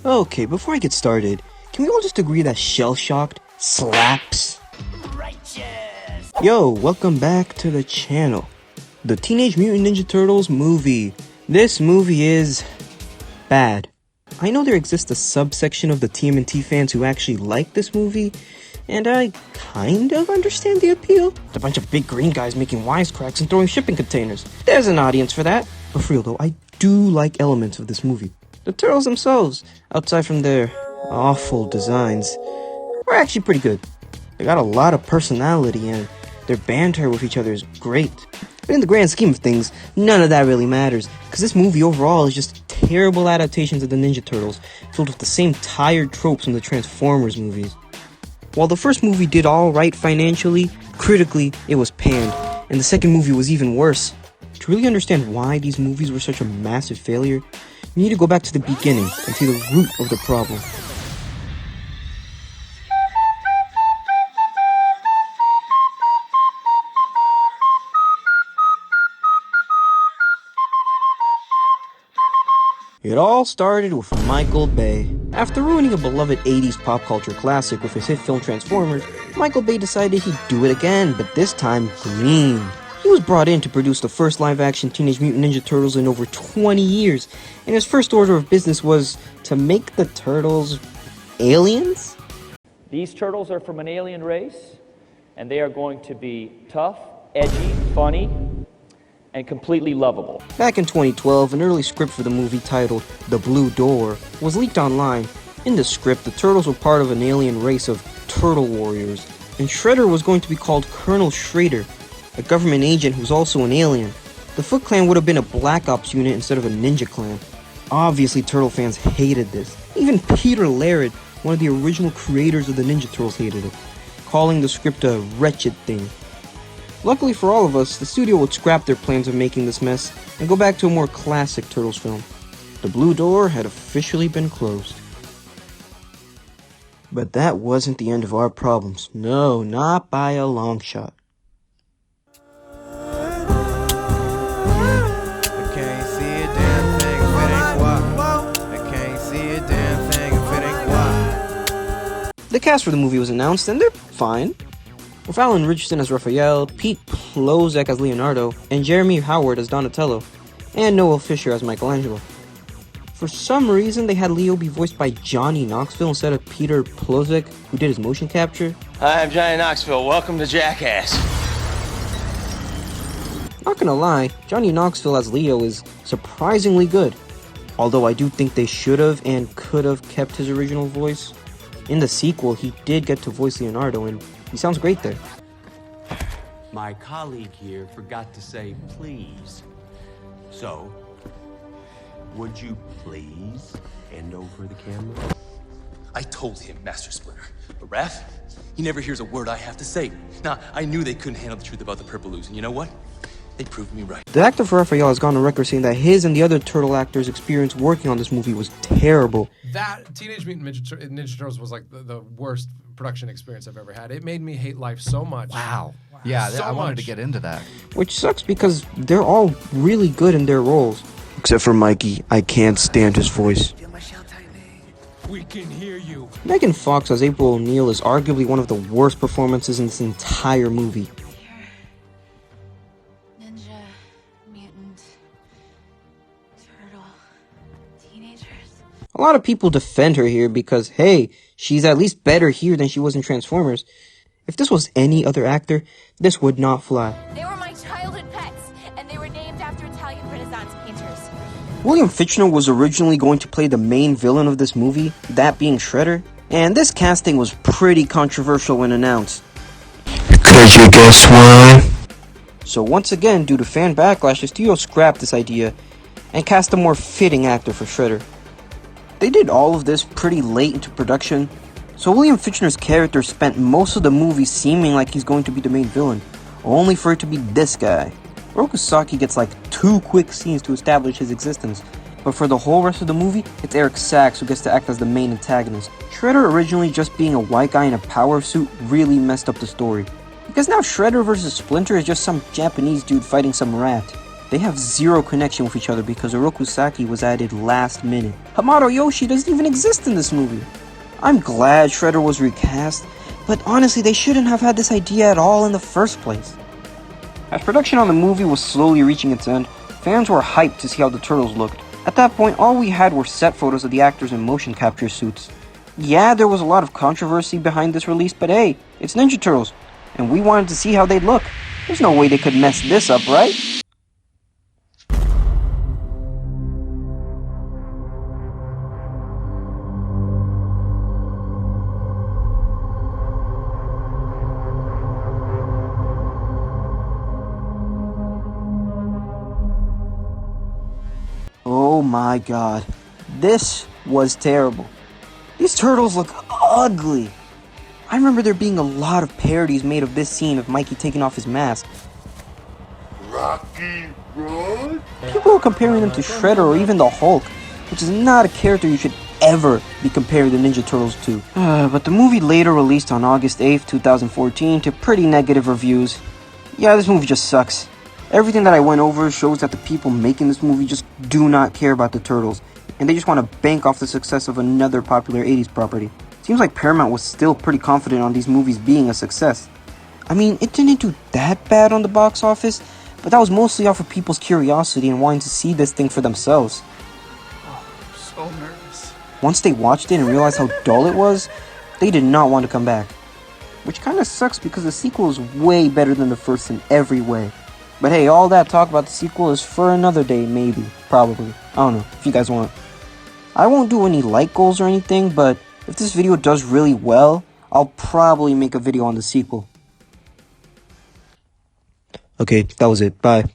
Okay, before I get started, can we all just agree that shell-shocked slaps? Righteous! Yo, welcome back to the channel. The Teenage Mutant Ninja Turtles movie. This movie is bad. I know there exists a subsection of the TMNT fans who actually like this movie, and I kind of understand the appeal. It's a bunch of big green guys making wisecracks and throwing shipping containers. There's an audience for that. But for real though, I do like elements of this movie. The turtles themselves, outside from their awful designs, were actually pretty good. They got a lot of personality and their banter with each other is great. But in the grand scheme of things, none of that really matters, because this movie overall is just terrible adaptations of the Ninja Turtles, filled with the same tired tropes from the Transformers movies. While the first movie did alright financially, critically it was panned, and the second movie was even worse. To really understand why these movies were such a massive failure, you need to go back to the beginning and see the root of the problem. It all started with Michael Bay. After ruining a beloved 80s pop culture classic with his hit film Transformers, Michael Bay decided he'd do it again, but this time green. He was brought in to produce the first live-action Teenage Mutant Ninja Turtles in over 20 years, and his first order of business was to make the Turtles aliens? These turtles are from an alien race, and they are going to be tough, edgy, funny, and completely lovable. Back in 2012, an early script for the movie titled The Blue Door was leaked online. In the script, the Turtles were part of an alien race of Turtle Warriors, and Shredder was going to be called Colonel Schrader, a government agent who's also an alien. The Foot Clan would have been a Black Ops unit instead of a Ninja Clan. Obviously, Turtle fans hated this. Even Peter Laird, one of the original creators of the Ninja Turtles, hated it, calling the script a wretched thing. Luckily for all of us, the studio would scrap their plans of making this mess and go back to a more classic Turtles film. The Blue Door had officially been closed. But that wasn't the end of our problems. No, not by a long shot. The cast for the movie was announced, and they're fine. With Alan Richardson as Raphael, Pete Plozek as Leonardo, and Jeremy Howard as Donatello, and Noel Fisher as Michelangelo. For some reason, they had Leo be voiced by Johnny Knoxville instead of Peter Plozek, who did his motion capture. Hi, I'm Johnny Knoxville. Welcome to Jackass. Not gonna lie, Johnny Knoxville as Leo is surprisingly good. Although I do think they should have and could have kept his original voice. In the sequel, he did get to voice Leonardo, and he sounds great there. My colleague here forgot to say please. So, would you please hand over the camera? I told him, Master Splinter. But Raph, he never hears a word I have to say. Now, I knew they couldn't handle the truth about the Purple Ooze, and you know what? They proved me right. The actor for Raphael has gone on record saying that his and the other Turtle actors' experience working on this movie was terrible. That Teenage Mutant Ninja Turtles was like the worst production experience I've ever had. It made me hate life so much. Wow. Yeah, so I wanted much. to get into that. Which sucks because they're all really good in their roles. Except for Mikey, I can't stand his voice. We can hear you. Megan Fox as April O'Neil is arguably one of the worst performances in this entire movie. Ninja, mutant, turtle, teenagers. A lot of people defend her here because, hey, she's at least better here than she was in Transformers. If this was any other actor, this would not fly. They were my childhood pets, and they were named after Italian Renaissance painters. William Fichtner was originally going to play the main villain of this movie, that being Shredder, and this casting was pretty controversial when announced. Could you guess why? So once again, due to fan backlash, the studio scrapped this idea and cast a more fitting actor for Shredder. They did all of this pretty late into production, so William Fichtner's character spent most of the movie seeming like he's going to be the main villain, only for it to be this guy. Rokusaki gets like 2 quick scenes to establish his existence, but for the whole rest of the movie, it's Eric Sachs who gets to act as the main antagonist. Shredder originally just being a white guy in a power suit really messed up the story, because now Shredder vs. Splinter is just some Japanese dude fighting some rat. They have zero connection with each other because Oroku Saki was added last minute. Hamato Yoshi doesn't even exist in this movie. I'm glad Shredder was recast, but honestly they shouldn't have had this idea at all in the first place. As production on the movie was slowly reaching its end, fans were hyped to see how the Turtles looked. At that point, all we had were set photos of the actors in motion capture suits. Yeah, there was a lot of controversy behind this release, but hey, it's Ninja Turtles, and we wanted to see how they'd look. There's no way they could mess this up, right? Oh my god, this was terrible. These turtles look ugly. I remember there being a lot of parodies made of this scene of Mikey taking off his mask. Rocky Road? People were comparing them to Shredder or even the Hulk, which is not a character you should ever be comparing the Ninja Turtles to. But the movie later released on August 8th, 2014 to pretty negative reviews. Yeah, this movie just sucks. Everything that I went over shows that the people making this movie just do not care about the Turtles, and they just want to bank off the success of another popular 80s property. Seems like Paramount was still pretty confident on these movies being a success. I mean, it didn't do that bad on the box office, but that was mostly off of people's curiosity and wanting to see this thing for themselves. Oh, I'm so nervous. Once they watched it and realized how dull it was, they did not want to come back. Which kinda sucks because the sequel is way better than the first in every way. But hey, all that talk about the sequel is for another day, maybe, probably. I don't know, if you guys want. I won't do any like goals or anything, but if this video does really well, I'll probably make a video on the sequel. Okay, that was it. Bye.